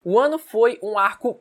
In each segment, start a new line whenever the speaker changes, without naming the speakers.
O ano foi um arco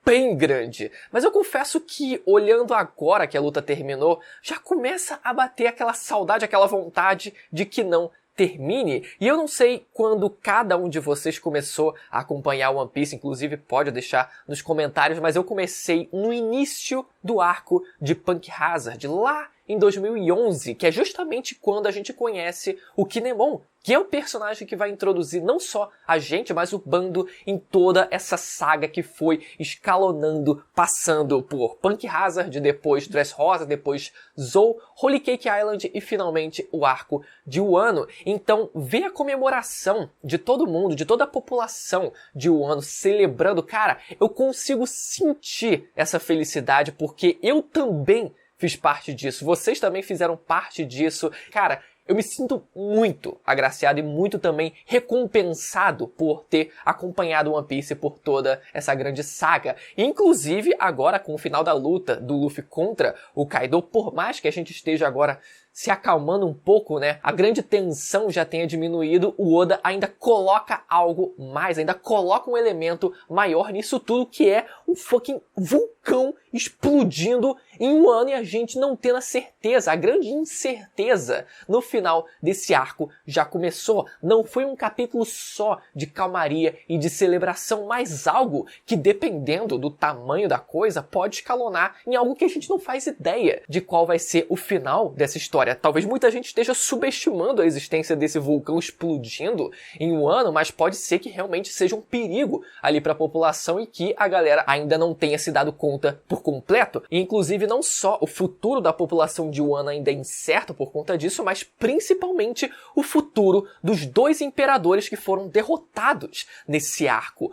bem grande, mas eu confesso que, olhando agora que a luta terminou, já começa a bater aquela saudade, aquela vontade de que não termine. E eu não sei quando cada um de vocês começou a acompanhar One Piece, inclusive pode deixar nos comentários, mas eu comecei no início do arco de Punk Hazard, lá em 2011, que é justamente quando a gente conhece o Kinemon, que é o personagem que vai introduzir não só a gente, mas o bando em toda essa saga que foi escalonando, passando por Punk Hazard, depois Dressrosa, depois Zou, Holy Cake Island e finalmente o arco de Wano. Então, ver a comemoração de todo mundo, de toda a população de Wano celebrando, cara, eu consigo sentir essa felicidade porque eu também fiz parte disso, vocês também fizeram parte disso. Cara, eu me sinto muito agraciado e muito também recompensado por ter acompanhado One Piece por toda essa grande saga. Inclusive, agora com o final da luta do Luffy contra o Kaido, por mais que a gente esteja agora se acalmando um pouco, né? A grande tensão já tenha diminuído, o Oda ainda coloca algo mais, ainda coloca um elemento maior nisso tudo, que é um fucking vulcão explodindo em um ano e a gente não tendo a certeza, a grande incerteza no final desse arco já começou. Não foi um capítulo só de calmaria e de celebração, mas algo que, dependendo do tamanho da coisa, pode escalonar em algo que a gente não faz ideia de qual vai ser o final dessa história. Talvez muita gente esteja subestimando a existência desse vulcão explodindo em um ano, mas pode ser que realmente seja um perigo ali para a população e que a galera ainda não tenha se dado conta por completo. E, inclusive, não só o futuro da população de Wano ainda é incerto por conta disso, mas principalmente o futuro dos dois imperadores que foram derrotados nesse arco.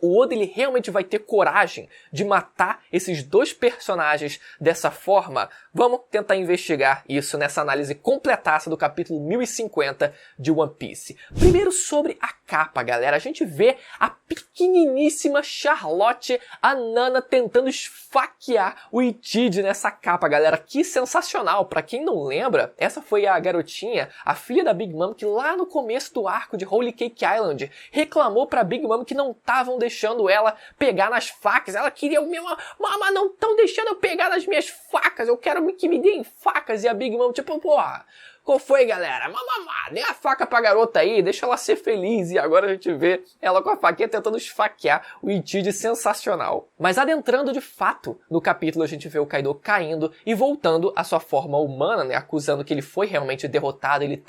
O Oda ele realmente vai ter coragem de matar esses dois personagens dessa forma? Vamos tentar investigar isso nessa análise completaça do capítulo 1050 de One Piece. Primeiro sobre a capa, galera. A gente vê a pequeniníssima Charlotte, a Nana, tentando esfaquear o Ichiji nessa capa, galera. Que sensacional! Pra quem não lembra, essa foi a garotinha, a filha da Big Mom, que lá no começo do arco de Holy Cake Island reclamou pra Big Mom que não estavam deixando ela pegar nas facas. Ela queria o meu... Mama, não estão deixando eu pegar nas minhas facas. Eu quero que me deem facas. E a Big Mom, tipo, porra, qual foi, galera? Mamamá, dê a faca pra garota aí, deixa ela ser feliz. E agora a gente vê ela com a faquinha tentando esfaquear o Ichiji, sensacional. Mas adentrando de fato no capítulo, a gente vê o Kaido caindo e voltando à sua forma humana, né? Acusando que ele foi realmente derrotado, ele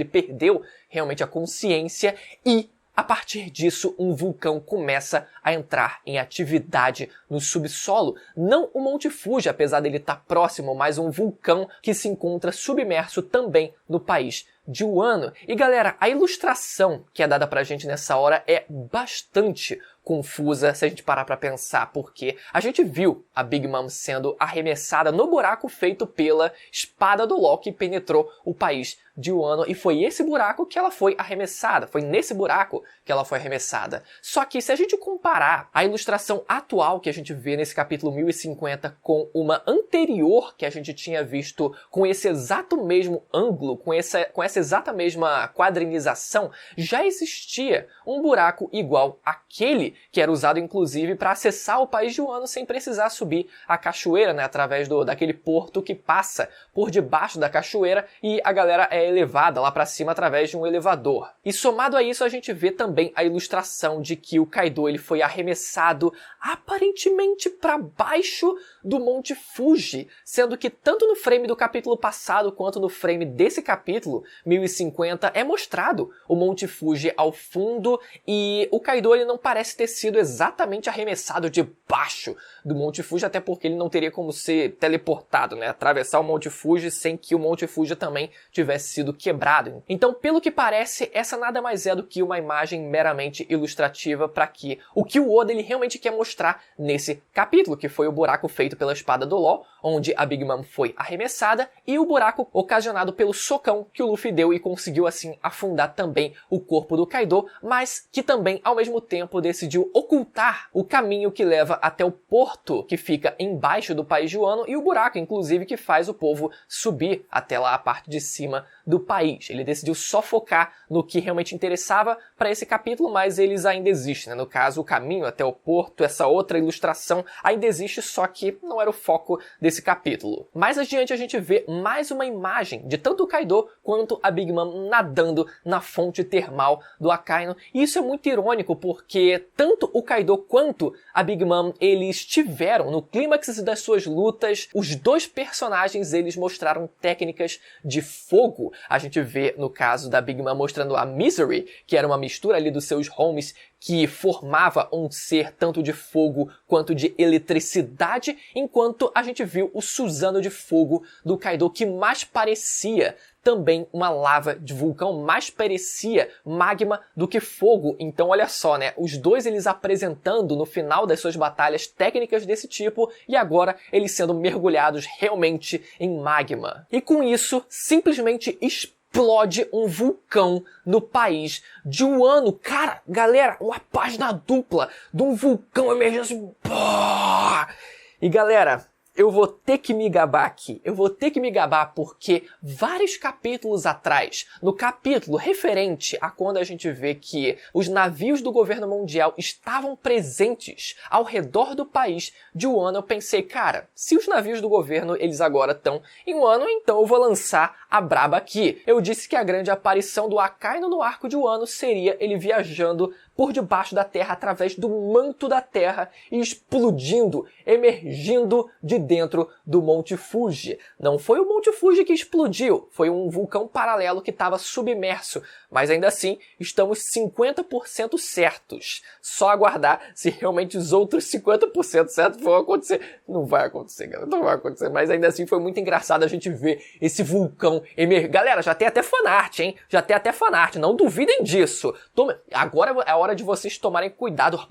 perdeu realmente a consciência e... A partir disso, um vulcão começa a entrar em atividade no subsolo. Não o Monte Fuji, apesar dele estar próximo, mas um vulcão que se encontra submerso também no país de Wano. E galera, a ilustração que é dada pra gente nessa hora é bastante confusa se a gente parar pra pensar, porque a gente viu a Big Mom sendo arremessada no buraco feito pela espada do Law que penetrou o país de Wano, e foi esse buraco que ela foi arremessada, foi nesse buraco que ela foi arremessada. Só que se a gente comparar a ilustração atual que a gente vê nesse capítulo 1050 com uma anterior que a gente tinha visto com esse exato mesmo ângulo, com essa exata mesma quadrinização, já existia um buraco igual àquele que era usado inclusive para acessar o país de Wano sem precisar subir a cachoeira, né, através daquele porto que passa por debaixo da cachoeira e a galera é elevada lá para cima através de um elevador. E somado a isso a gente vê também a ilustração de que o Kaido ele foi arremessado aparentemente para baixo do Monte Fuji, sendo que tanto no frame do capítulo passado quanto no frame desse capítulo 1050 é mostrado o Monte Fuji ao fundo e o Kaido ele não parece ter sido exatamente arremessado de baixo do Monte Fuji, até porque ele não teria como ser teleportado, né, atravessar o Monte Fuji sem que o Monte Fuji também tivesse sido quebrado. Então, pelo que parece, essa nada mais é do que uma imagem meramente ilustrativa para que o Oda ele realmente quer mostrar nesse capítulo, que foi o buraco feito pela espada do Law, onde a Big Mom foi arremessada, e o buraco ocasionado pelo socão que o Luffy deu e conseguiu assim afundar também o corpo do Kaido, mas que também ao mesmo tempo decidiu decidiu ocultar o caminho que leva até o porto que fica embaixo do país de Wano e o buraco, inclusive, que faz o povo subir até lá a parte de cima do país. Ele decidiu só focar no que realmente interessava para esse capítulo, mas eles ainda existem, né? No caso, o caminho até o porto, essa outra ilustração ainda existe, só que não era o foco desse capítulo. Mais adiante a gente vê mais uma imagem de tanto o Kaido quanto a Big Mom nadando na fonte termal do Akainu. E isso é muito irônico porque tanto o Kaido quanto a Big Mom, eles tiveram no clímax das suas lutas, os dois personagens eles mostraram técnicas de fogo. A gente vê no caso da Big Mom mostrando a Misery, que era uma mistura ali dos seus homies que formava um ser tanto de fogo quanto de eletricidade, enquanto a gente viu o Suzano de fogo do Kaido, que mais parecia também uma lava de vulcão, mais parecia magma do que fogo. Então olha só, né? Os dois eles apresentando no final das suas batalhas técnicas desse tipo e agora eles sendo mergulhados realmente em magma. E com isso, simplesmente explode um vulcão no país de Wano. Cara, galera, uma página dupla de um vulcão emergindo assim. E galera, eu vou ter que me gabar aqui. Eu vou ter que me gabar porque vários capítulos atrás, no capítulo referente a quando a gente vê que os navios do governo mundial estavam presentes ao redor do país de Wano, eu pensei, cara, se os navios do governo eles agora estão em Wano, então eu vou lançar a braba aqui. Eu disse que a grande aparição do Akainu no arco de Wano seria ele viajando por debaixo da terra, através do manto da terra e explodindo, emergindo de dentro do Monte Fuji. Não foi o Monte Fuji que explodiu, foi um vulcão paralelo que estava submerso, mas ainda assim estamos 50% certos. Só aguardar se realmente os outros 50% certos vão acontecer. Não vai acontecer, galera, não vai acontecer, mas ainda assim foi muito engraçado a gente ver esse vulcão emergir. Galera, já tem até fanart, hein? Já tem até fanart, não duvidem disso. Agora é a hora de vocês tomarem cuidado,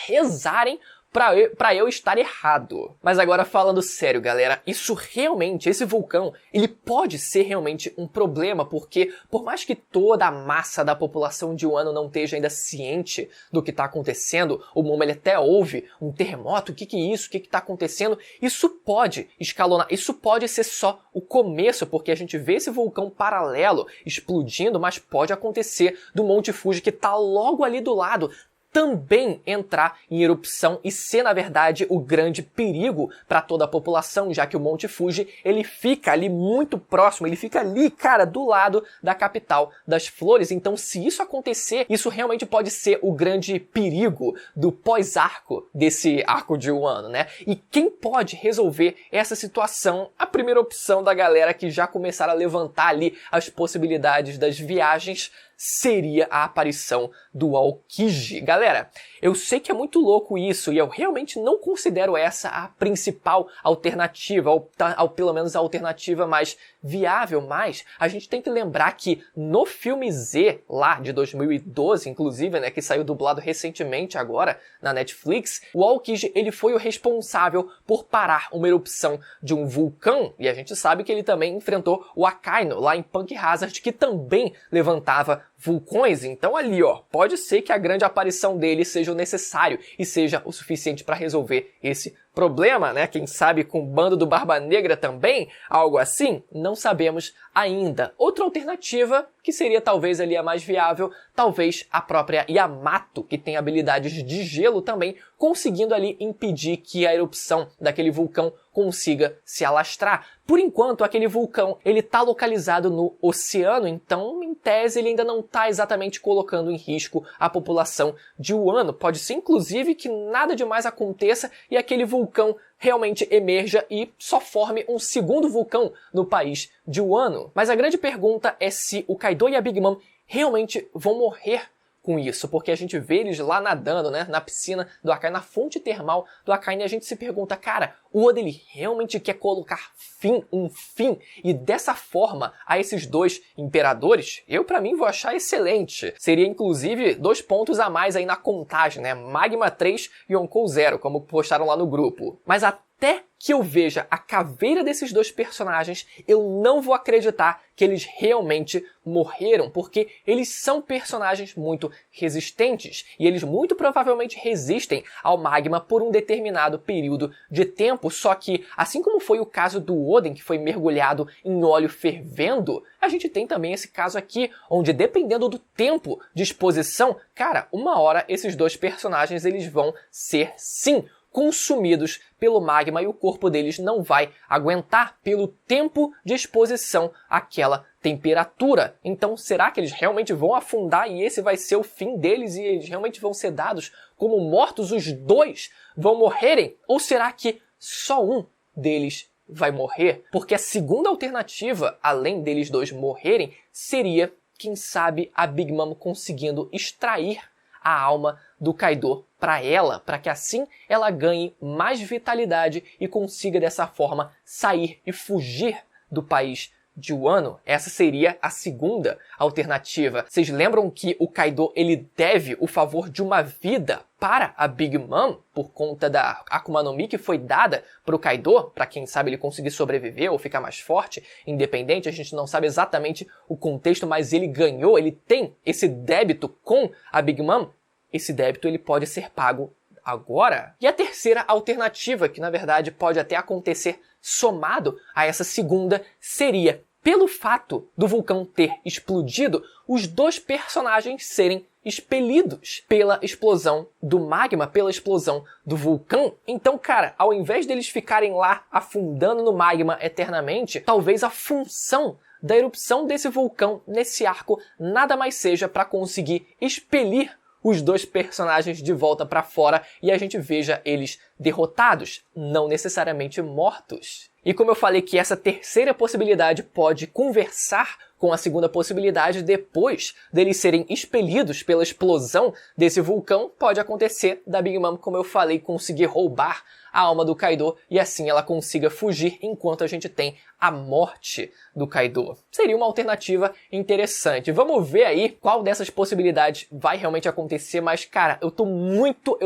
rezarem pra eu estar errado. Mas agora falando sério, galera, isso realmente, esse vulcão, ele pode ser realmente um problema, porque por mais que toda a massa da população de Wano não esteja ainda ciente do que está acontecendo, o Momo ele até ouve um terremoto, o que é isso, o que está acontecendo, isso pode escalonar, isso pode ser só o começo, porque a gente vê esse vulcão paralelo explodindo, mas pode acontecer do Monte Fuji que está logo ali do lado, também entrar em erupção e ser, na verdade, o grande perigo para toda a população, já que o Monte Fuji, ele fica ali muito próximo, ele fica ali, cara, do lado da capital das flores. Então, se isso acontecer, isso realmente pode ser o grande perigo do pós-arco desse arco de Wano, né? E quem pode resolver essa situação? A primeira opção da galera que já começaram a levantar ali as possibilidades das viagens seria a aparição do Aokiji. Galera, eu sei que é muito louco isso e eu realmente não considero essa a principal alternativa, ou pelo menos a alternativa mais viável, mas a gente tem que lembrar que no filme Z, lá de 2012, inclusive, né, que saiu dublado recentemente agora na Netflix, o Aokiji, ele foi o responsável por parar uma erupção de um vulcão, e a gente sabe que ele também enfrentou o Akainu lá em Punk Hazard, que também levantava vulcões. Então ali, ó, pode ser que a grande aparição dele seja o necessário e seja o suficiente para resolver esse problema, né? Quem sabe com o bando do Barba Negra também, algo assim? Não sabemos ainda. Outra alternativa, que seria talvez ali a mais viável, talvez a própria Yamato, que tem habilidades de gelo também, conseguindo ali impedir que a erupção daquele vulcão consiga se alastrar. Por enquanto, aquele vulcão, ele tá localizado no oceano, então, em tese, ele ainda não tá exatamente colocando em risco a população de Wano. Pode ser, inclusive, que nada demais aconteça e aquele vulcão realmente emerja e só forme um segundo vulcão no país de Wano. Mas a grande pergunta é se o Kaido e a Big Mom realmente vão morrer com isso, porque a gente vê eles lá nadando, né, na piscina do Akainu, na fonte termal do Akainu, e a gente se pergunta, cara, o Oda ele realmente quer colocar um fim, e dessa forma, a esses dois imperadores, eu pra mim vou achar excelente. Seria inclusive 2 pontos a mais aí na contagem, né, Magma 3 e Yonkou 0, como postaram lá no grupo. Mas até até que eu veja a caveira desses dois personagens, eu não vou acreditar que eles realmente morreram, porque eles são personagens muito resistentes e eles muito provavelmente resistem ao magma por um determinado período de tempo, só que, assim como foi o caso do Oden, que foi mergulhado em óleo fervendo, a gente tem também esse caso aqui, onde dependendo do tempo de exposição, cara, uma hora esses dois personagens eles vão ser, sim, consumidos pelo magma e o corpo deles não vai aguentar pelo tempo de exposição àquela temperatura. Então, será que eles realmente vão afundar e esse vai ser o fim deles e eles realmente vão ser dados como mortos? Os dois vão morrerem? Ou será que só um deles vai morrer? Porque a segunda alternativa, além deles dois morrerem, seria, quem sabe, a Big Mom conseguindo extrair a alma do Kaido para ela, para que assim ela ganhe mais vitalidade e consiga dessa forma sair e fugir do país de Wano. Essa seria a segunda alternativa. Vocês lembram que o Kaido ele deve o favor de uma vida para a Big Mom por conta da Akuma no Mi que foi dada para o Kaido, para quem sabe ele conseguir sobreviver ou ficar mais forte, independente, a gente não sabe exatamente o contexto, mas ele ganhou, ele tem esse débito com a Big Mom. Esse débito ele pode ser pago agora. E a terceira alternativa, que na verdade pode até acontecer somado a essa segunda, seria, pelo fato do vulcão ter explodido, os dois personagens serem expelidos pela explosão do magma, pela explosão do vulcão. Então, cara, ao invés deles ficarem lá afundando no magma eternamente, talvez a função da erupção desse vulcão nesse arco nada mais seja para conseguir expelir os dois personagens de volta para fora e a gente veja eles derrotados, não necessariamente mortos. E como eu falei que essa terceira possibilidade pode conversar com a segunda possibilidade depois deles serem expelidos pela explosão desse vulcão, pode acontecer da Big Mom, como eu falei, conseguir roubar a alma do Kaido e assim ela consiga fugir enquanto a gente tem a morte do Kaido. Seria uma alternativa interessante. Vamos ver aí qual dessas possibilidades vai realmente acontecer, mas cara, eu tô muito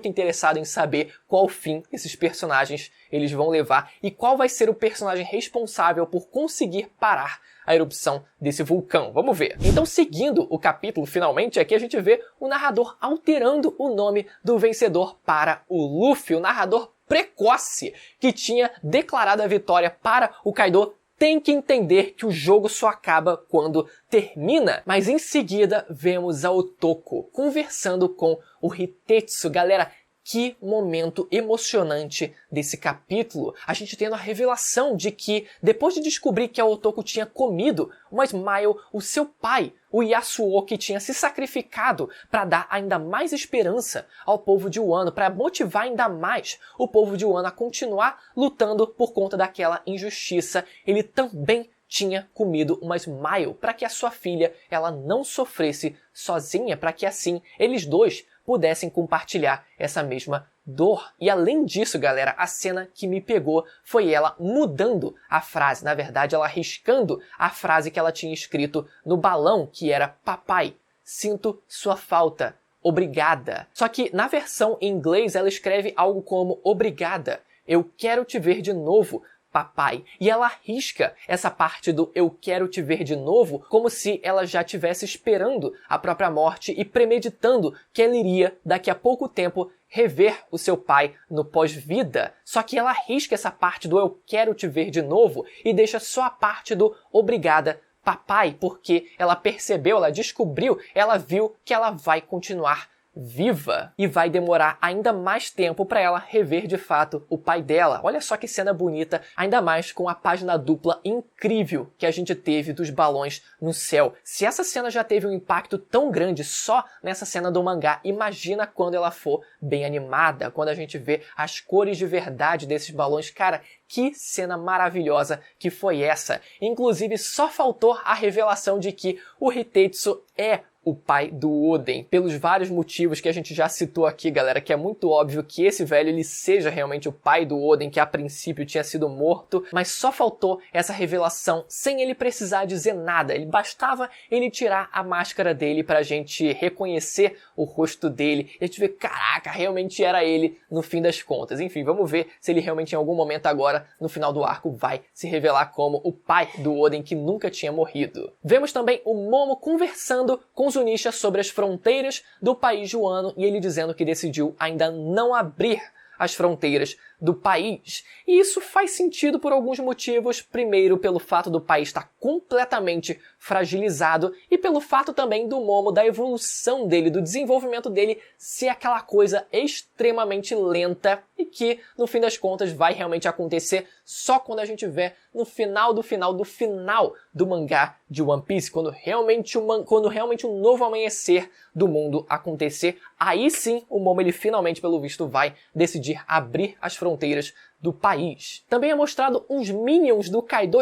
interessado em saber qual fim esses personagens eles vão levar e qual vai ser o personagem responsável por conseguir parar a erupção desse vulcão. Vamos ver. Então, seguindo o capítulo, finalmente, aqui a gente vê o narrador alterando o nome do vencedor para o Luffy, o narrador precoce que tinha declarado a vitória para o Kaido. Tem que entender que o jogo só acaba quando termina. Mas em seguida, vemos a Otoko conversando com o Hitetsu. Galera, que momento emocionante desse capítulo. A gente tendo a revelação de que, depois de descobrir que a Otoko tinha comido uma Smile, o seu pai, o Yasuoki, tinha se sacrificado para dar ainda mais esperança ao povo de Wano, para motivar ainda mais o povo de Wano a continuar lutando por conta daquela injustiça. Ele também tinha comido uma Smile para que a sua filha ela não sofresse sozinha, para que assim eles dois pudessem compartilhar essa mesma dor. E além disso, galera, a cena que me pegou foi ela mudando a frase. Na verdade, ela riscando a frase que ela tinha escrito no balão, que era: papai, sinto sua falta. Obrigada. Só que na versão em inglês ela escreve algo como: obrigada, eu quero te ver de novo, papai. E ela risca essa parte do eu quero te ver de novo como se ela já estivesse esperando a própria morte e premeditando que ela iria, daqui a pouco tempo, rever o seu pai no pós-vida. Só que ela risca essa parte do eu quero te ver de novo e deixa só a parte do obrigada, papai, porque ela percebeu, ela descobriu, ela viu que ela vai continuar viva e vai demorar ainda mais tempo para ela rever de fato o pai dela. Olha só que cena bonita, ainda mais com a página dupla incrível que a gente teve dos balões no céu. Se essa cena já teve um impacto tão grande só nessa cena do mangá, imagina quando ela for bem animada, quando a gente vê as cores de verdade desses balões. Cara, que cena maravilhosa que foi essa. Inclusive, só faltou a revelação de que o Hitetsu é o pai do Oden, pelos vários motivos que a gente já citou aqui, galera, que é muito óbvio que esse velho ele seja realmente o pai do Oden, que a princípio tinha sido morto, mas só faltou essa revelação sem ele precisar dizer nada. Bastava ele tirar a máscara dele pra gente reconhecer o rosto dele e a gente ver, caraca, realmente era ele no fim das contas. Enfim, vamos ver se ele realmente em algum momento agora, no final do arco, vai se revelar como o pai do Oden que nunca tinha morrido. Vemos também o Momo conversando com Zunisha sobre as fronteiras do país de Wano e ele dizendo que decidiu ainda não abrir as fronteiras do país. E isso faz sentido por alguns motivos. Primeiro, pelo fato do país estar completamente fragilizado e pelo fato também do Momo, da evolução dele, do desenvolvimento dele ser aquela coisa extremamente lenta e que, no fim das contas, vai realmente acontecer só quando a gente vê no final do mangá de One Piece, quando realmente o novo amanhecer do mundo acontecer, aí sim o Momo ele finalmente, pelo visto, vai decidir abrir as fronteiras do país. Também é mostrado uns minions do Kaido,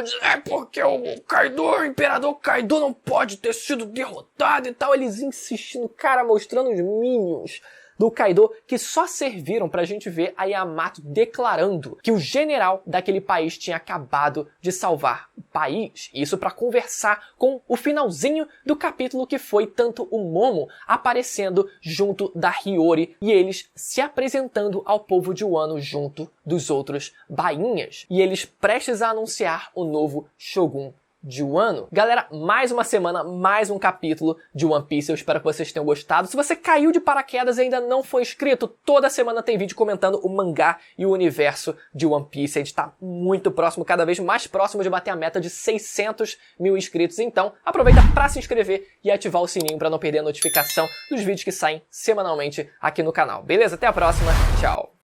porque o Kaido, o Imperador Kaido não pode ter sido derrotado e tal, eles insistindo, cara, mostrando os minions do Kaido que só serviram pra gente ver a Yamato declarando que o general daquele país tinha acabado de salvar o país. Isso pra conversar com o finalzinho do capítulo, que foi tanto o Momo aparecendo junto da Hiyori e eles se apresentando ao povo de Wano junto dos outros bainhas. E eles prestes a anunciar o novo Shogun de Wano. Galera, mais uma semana, mais um capítulo de One Piece. Eu espero que vocês tenham gostado. Se você caiu de paraquedas e ainda não foi inscrito, toda semana tem vídeo comentando o mangá e o universo de One Piece. A gente tá muito próximo, cada vez mais próximo de bater a meta de 600 mil inscritos. Então, aproveita para se inscrever e ativar o sininho para não perder a notificação dos vídeos que saem semanalmente aqui no canal. Beleza? Até a próxima. Tchau.